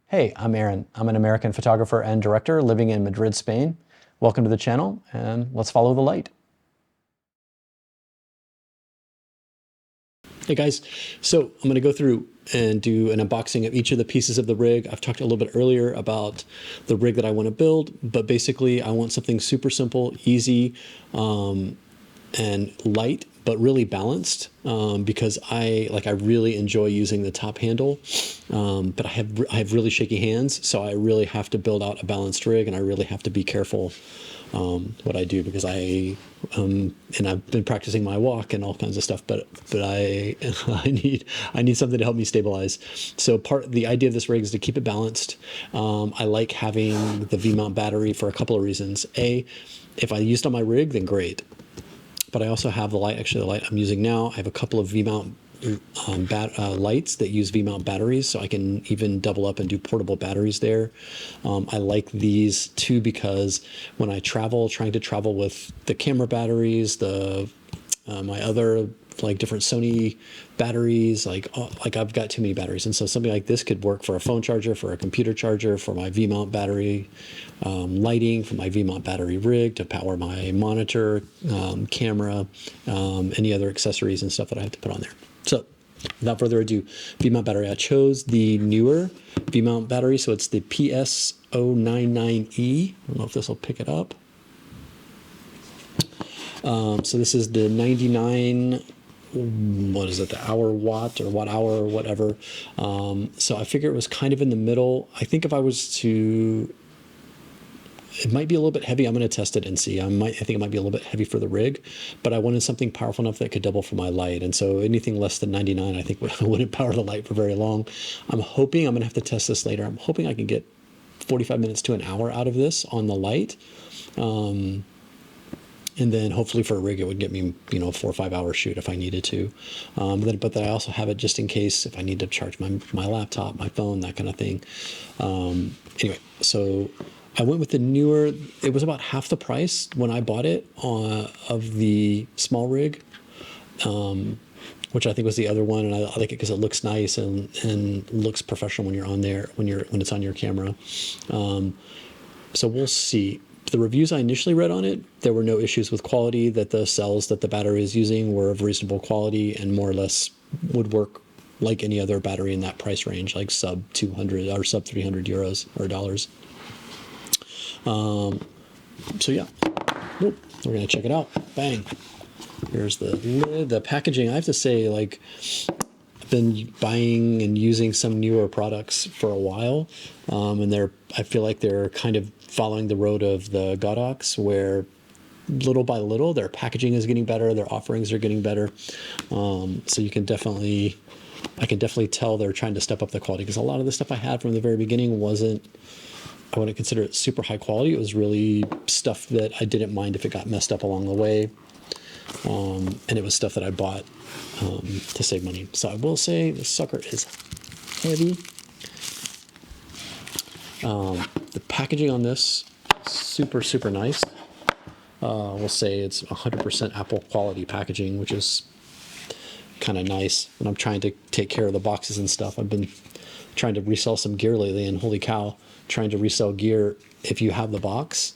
Hey, I'm Aaron. I'm an American photographer and director living in Madrid, Spain. Welcome to the channel, and let's follow the light. Hey guys, so I'm going to go through and do an unboxing of each of the pieces of the rig. I've talked a little bit earlier about the rig that I want to build, but basically I want something super simple, easy, and light, but really balanced, because I really enjoy using the top handle, but I have really shaky hands, so I really have to build out a balanced rig, and I really have to be careful what I do, because and I've been practicing my walk and all kinds of stuff, but I need something to help me stabilize. So the idea of this rig is to keep it balanced. I like having the V-mount battery for a couple of reasons. If I used on my rig, then great. But I also have the light, actually the light I'm using now, I have a couple of V-mount lights that use V-mount batteries, so I can even double up and do portable batteries there. I like these too because when I travel, trying to travel with the camera batteries, my other different Sony batteries, I've got too many batteries, and so something like this could work for a phone charger, for a computer charger, for my V-mount battery, lighting, for my V-mount battery rig to power my monitor, camera, any other accessories and stuff that I have to put on there. So without further ado, V-mount battery. I chose the newer V-mount battery, so it's the PS099E. I don't know if this will pick it up. So this is the 99, what is it, the hour watt or watt hour or whatever. So I figure it was kind of in the middle. I think if I was to, it might be a little bit heavy. I'm going to test it and see. I think it might be a little bit heavy for the rig, but I wanted something powerful enough that could double for my light. And so anything less than 99, I think wouldn't power the light for very long. I'm hoping, I'm going to have to test this later. I'm hoping I can get 45 minutes to an hour out of this on the light. And then hopefully for a rig, it would get me, 4 or 5 hour shoot if I needed to. But then I also have it just in case if I need to charge my laptop, my phone, that kind of thing. Anyway, so I went with the newer. It was about half the price when I bought it of the small rig, which I think was the other one, and I like it because it looks nice and looks professional when you're on there, when it's on your camera. So we'll see. The reviews I initially read on it, there were no issues with quality, that the cells that the battery is using were of reasonable quality and more or less would work like any other battery in that price range, like sub 200 or sub 300 euros or dollars. So yeah, we're gonna check it out. Bang. Here's the lid, the packaging. I have to say, I've been buying and using some newer products for a while, and I feel like they're kind of following the road of the Godox, where little by little their packaging is getting better, their offerings are getting better. So I can definitely tell they're trying to step up the quality, because a lot of the stuff I had from the very beginning I wouldn't consider it super high quality. It was really stuff that I didn't mind if it got messed up along the way. And it was stuff that I bought to save money. So I will say this sucker is heavy. The packaging on this, super, super nice. We'll say it's 100% Apple quality packaging, which is kind of nice. And I'm trying to take care of the boxes and stuff. I've been trying to resell some gear lately, and holy cow, trying to resell gear, if you have the box,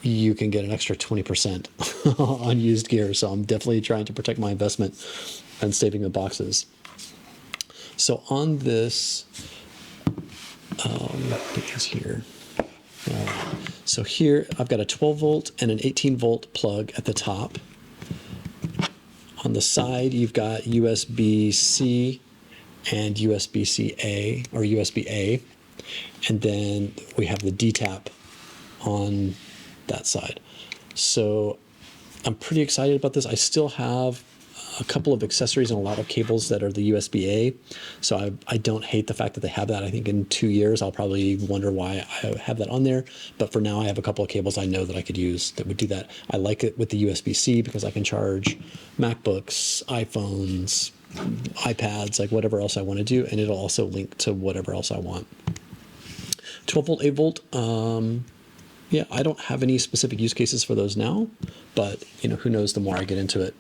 you can get an extra 20% on used gear. So I'm definitely trying to protect my investment and saving the boxes. So on this, get this here. So here I've got a 12 volt and an 18 volt plug at the top. On the side, you've got USB-C and USB-C-A or USB-A. And then we have the D-tap on that side. So I'm pretty excited about this. I still have a couple of accessories and a lot of cables that are the USB-A. So I don't hate the fact that they have that. I think in 2 years, I'll probably wonder why I have that on there. But for now, I have a couple of cables I know that I could use that would do that. I like it with the USB-C because I can charge MacBooks, iPhones, iPads, like whatever else I want to do. And it'll also link to whatever else I want. 12 volt, 8 volt. Yeah, I don't have any specific use cases for those now, but who knows the more I get into it.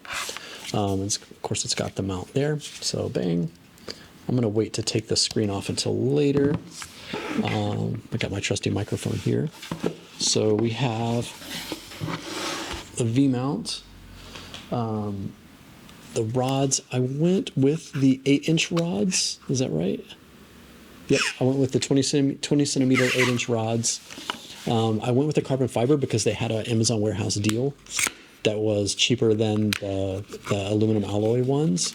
Of course, it's got the mount there, so bang. I'm going to wait to take the screen off until later. I got my trusty microphone here. So we have the V-mount. The rods, I went with the 8-inch rods. Is that right? Yep, I went with the 20 centimeter 8-inch rods. I went with the carbon fiber because they had an Amazon warehouse deal that was cheaper than the aluminum alloy ones.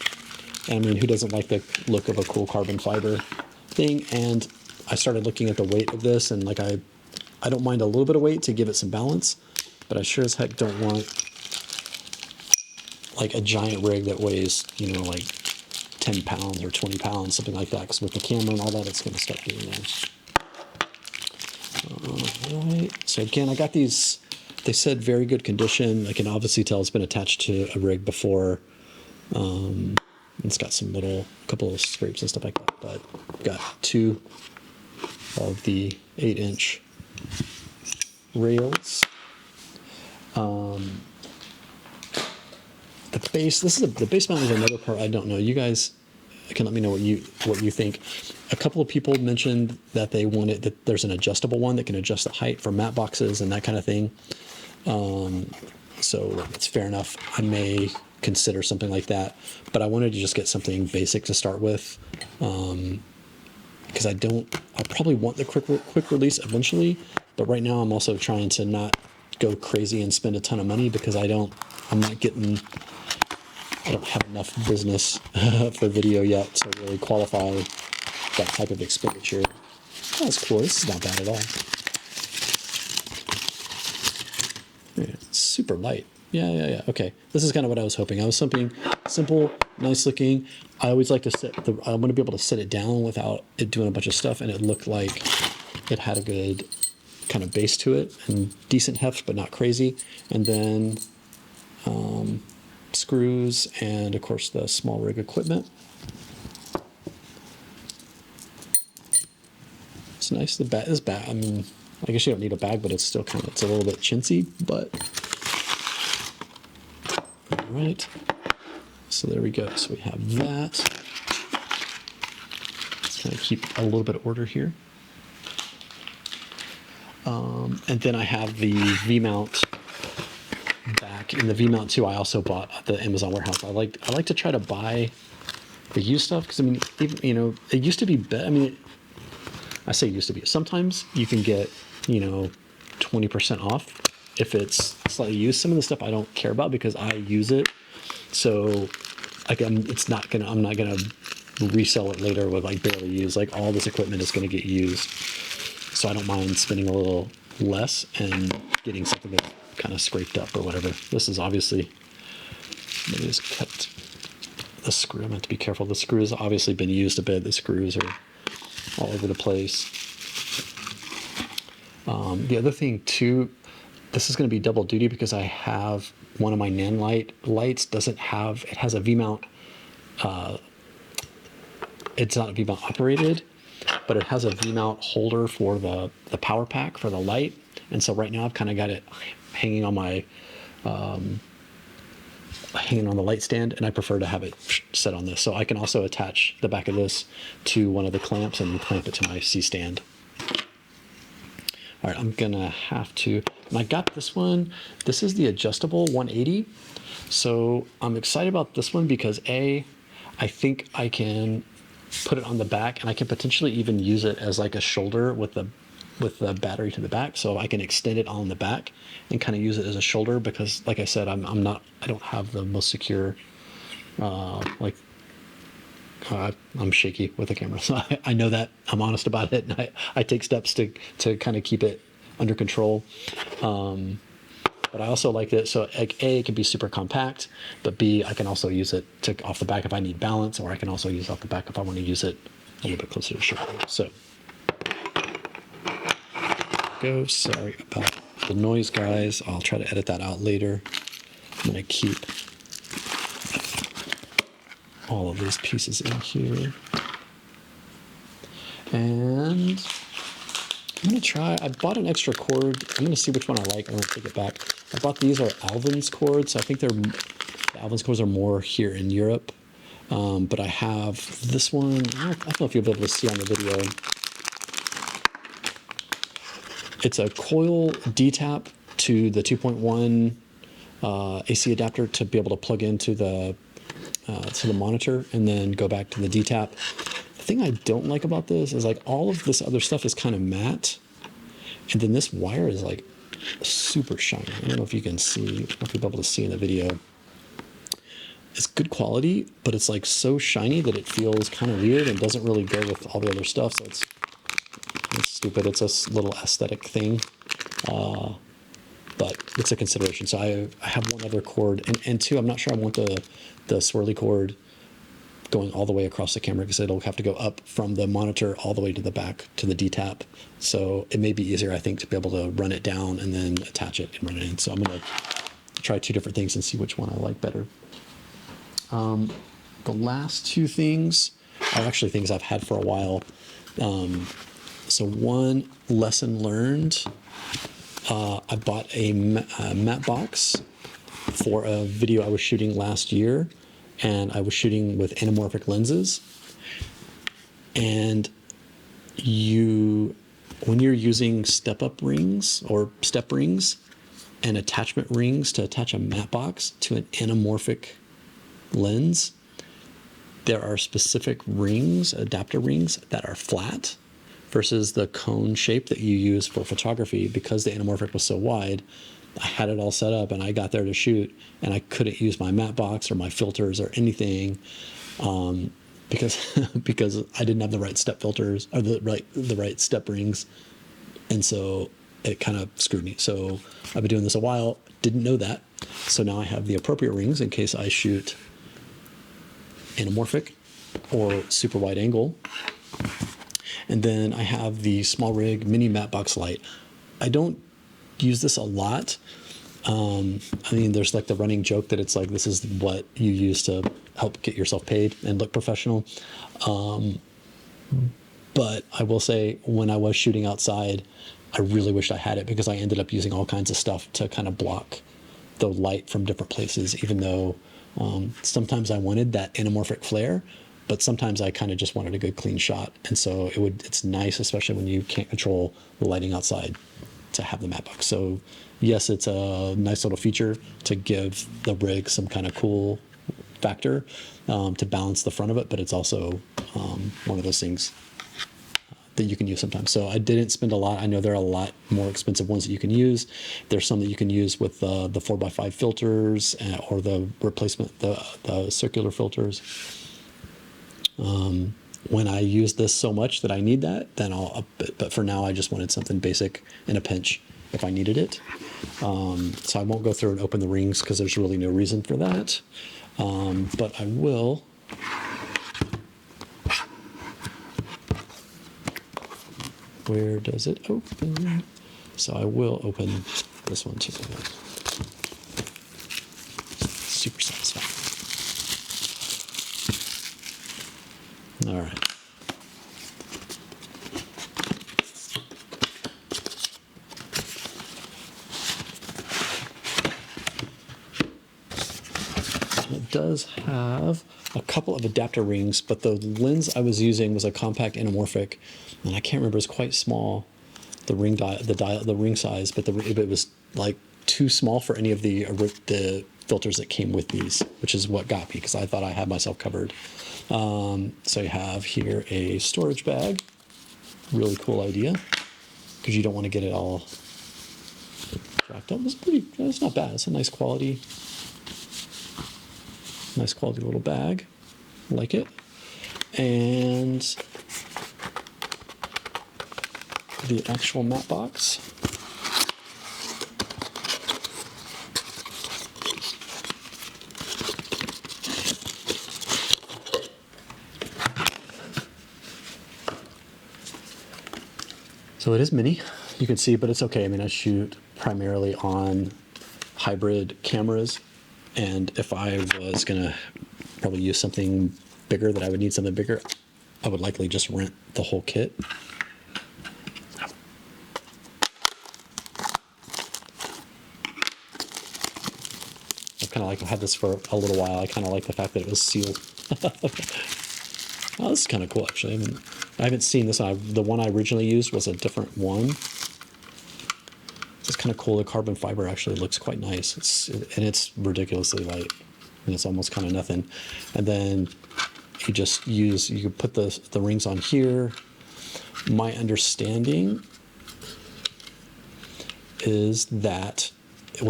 And I mean, who doesn't like the look of a cool carbon fiber thing? And I started looking at the weight of this, and like I don't mind a little bit of weight to give it some balance, but I sure as heck don't want like a giant rig that weighs, you know, like 10 pounds or 20 pounds, something like that, because with the camera and all that, it's going to start getting there. All right, so again, I got these, they said very good condition. I can obviously tell it's been attached to a rig before. It's got some couple of scrapes and stuff like that, but got 2 of the 8-inch rails. The base, the base mount is another part I don't know. You guys can let me know what you think. A couple of people mentioned that they wanted that there's an adjustable one that can adjust the height for matte boxes and that kind of thing. So it's fair enough. I may consider something like that, but I wanted to just get something basic to start with, because I'll probably want the quick release eventually, but right now I'm also trying to not go crazy and spend a ton of money because I don't have enough business for video yet to really qualify that type of expenditure. Oh, that's cool. This is not bad at all. Yeah, it's super light. Yeah. Okay. This is kind of what I was hoping. I was something simple, nice looking. I always like to I want to be able to set it down without it doing a bunch of stuff, and it looked like it had a good kind of base to it and decent heft, but not crazy. And then screws and of course the small rig equipment. It's nice. The bag is bag. I mean, I guess you don't need a bag, but it's still it's a little bit chintzy, but all right. So there we go. So we have that. Let's kind of keep a little bit of order here. And then I have the V-mount back. In the V-mount too, I also bought at the Amazon warehouse. I like to try to buy the used stuff because I mean, even, you know, it used to be better. I mean, I say used to be. Sometimes you can get, you know, 20% off if it's slightly used. Some of the stuff I don't care about because I use it. So again, I'm not gonna resell it later with like barely used. Like all this equipment is gonna get used. So I don't mind spending a little less and getting something that's kind of scraped up or whatever. This is obviously, let me just cut the screw. I meant to be careful. The screw has obviously been used a bit. The screws are all over the place. The other thing too, this is going to be double duty because I have one of my Nan lights it has a V-mount. It's not V-mount operated, but it has a V-mount holder for the power pack for the light. And so right now I've kind of got it hanging on my hanging on the light stand, and I prefer to have it set on this. So I can also attach the back of this to one of the clamps and clamp it to my C-stand. All right, I'm gonna have to, and I got this one. This is the adjustable 180. So I'm excited about this one because I think I can put it on the back, and I can potentially even use it as like a shoulder with the battery to the back, so I can extend it on the back and kind of use it as a shoulder because, like I said, I don't have the most secure, I'm shaky with the camera, so I know that. I'm honest about it, and I take steps to kind of keep it under control. But I also like it, so A, it can be super compact, but B, I can also use it off the back if I need balance, or I can also use it off the back if I want to use it a little bit closer to shoulder. So, go. Sorry about the noise, guys. I'll try to edit that out later. I'm going to keep all of these pieces in here. And I'm going to try, I bought an extra cord. I'm going to see which one I like. I'm going to take it back. I bought these are Alvin's cords. I think the Alvin's cords are more here in Europe. But I have this one. I don't know if you'll be able to see on the video. It's a coil D-tap to the 2.1 AC adapter to be able to plug into the monitor and then go back to the D-tap. The thing I don't like about this is like all of this other stuff is kind of matte, and then this wire is like super shiny. I don't know if you can see, if you'll be able to see in the video. It's good quality, but it's like so shiny that it feels kind of weird and doesn't really go with all the other stuff. So it's stupid. It's a little aesthetic thing, but it's a consideration. So I have one other cord, and two, I'm not sure I want the swirly cord going all the way across the camera because it'll have to go up from the monitor all the way to the back to the D-tap. So it may be easier, I think, to be able to run it down and then attach it and run it in. So I'm going to try two different things and see which one I like better. The last two things are actually things I've had for a while. So one lesson learned, I bought a matte box for a video I was shooting last year, and I was shooting with anamorphic lenses. And when you're using step-up rings or step rings and attachment rings to attach a matte box to an anamorphic lens, there are specific rings, adapter rings, that are flat versus the cone shape that you use for photography. Because the anamorphic was so wide, I had it all set up and I got there to shoot and I couldn't use my matte box or my filters or anything because I didn't have the right step filters or the right step rings, and so it kind of screwed me. So I've been doing this a while, didn't know that, so now I have the appropriate rings in case I shoot anamorphic or super wide angle. And then I have the small rig mini matte box light. I don't use this a lot. I mean, there's like the running joke that it's like this is what you use to help get yourself paid and look professional. But I will say, when I was shooting outside, I really wished I had it because I ended up using all kinds of stuff to kind of block the light from different places, even though sometimes I wanted that anamorphic flare, but sometimes I kind of just wanted a good clean shot. And so it's nice, especially when you can't control the lighting outside, to have the matte box. So yes, it's a nice little feature to give the rig some kind of cool factor to balance the front of it, but it's also one of those things that you can use sometimes. So I didn't spend a lot. I know there are a lot more expensive ones that you can use. There's some that you can use with the 4x5 filters or the replacement, the circular filters. When I use this so much that I need that, then I'll up it. But for now, I just wanted something basic in a pinch if I needed it. So I won't go through and open the rings because there's really no reason for that. But I will. Where does it open? So I will open this one too. Super satisfying. All right. It does have a couple of adapter rings, but the lens I was using was a compact anamorphic, and I can't remember, it's quite small, the ring size, but it was like too small for any of the filters that came with these, which is what got me, because I thought I had myself covered. So you have here a storage bag, really cool idea, because you don't want to get it all jacked up. It's not bad. It's a nice quality little bag. I like it. And the actual matte box. So it is mini, you can see, but it's okay. I mean, I shoot primarily on hybrid cameras, and if I was gonna probably use something bigger, that I would need something bigger, I would likely just rent the whole kit. I kind of like, I've had this for a little while. I kind of like the fact that it was sealed. Oh, this is kind of cool, actually. I haven't seen this one. The one I originally used was a different one. It's kind of cool. The carbon fiber actually looks quite nice. It's ridiculously light, and it's almost kind of nothing. And then you just you can put the rings on here. My understanding is that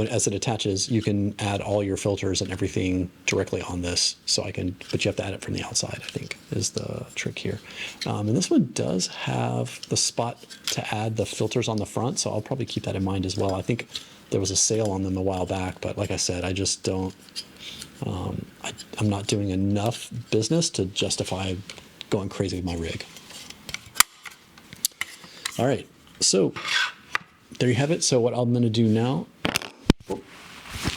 as it attaches, you can add all your filters and everything directly on this. But you have to add it from the outside, I think, is the trick here. And this one does have the spot to add the filters on the front, so I'll probably keep that in mind as well. I think there was a sale on them a while back, but like I said, I just don't, I'm not doing enough business to justify going crazy with my rig. All right, so there you have it. So what I'm going to do now, I'm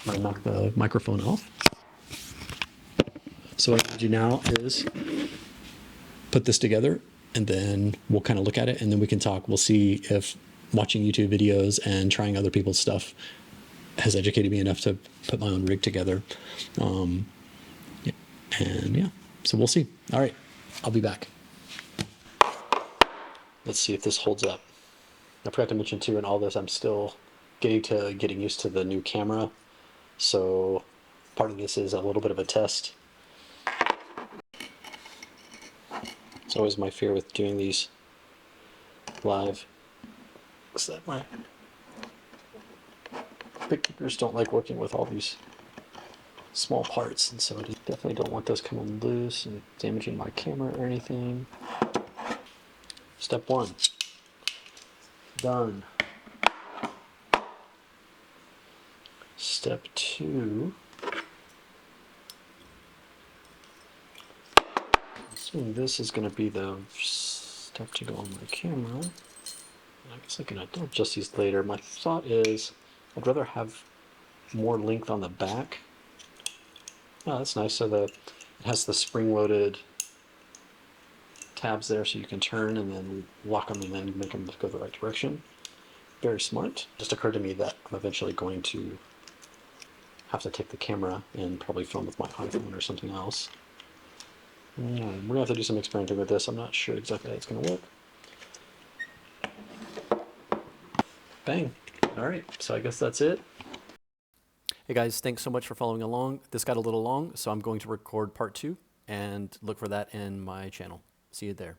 going to knock the microphone off. So what I'm going to do now is put this together, and then we'll kind of look at it, and then we can talk. We'll see if watching YouTube videos and trying other people's stuff has educated me enough to put my own rig together. And yeah, so we'll see. All right, I'll be back. Let's see if this holds up. I forgot to mention too, in all this, I'm still getting used to the new camera. So part of this is a little bit of a test. It's always my fear with doing these live, is that my bookkeepers don't like working with all these small parts, and so I definitely don't want those coming loose and damaging my camera or anything. Step 1, done. Step 2, assuming this is going to be the stuff to go on my camera. I guess I can adjust these later. My thought is I'd rather have more length on the back. Oh, that's nice. So it has the spring-loaded tabs there, so you can turn and then lock them and then make them go the right direction. Very smart. Just occurred to me that I'm eventually going to have to take the camera and probably film with my iPhone or something else. We're gonna have to do some experimenting with this. I'm not sure exactly how it's gonna work. Bang. All right, so I guess that's it. Hey guys, thanks so much for following along. This got a little long, so I'm going to record part 2 and look for that in my channel. See you there.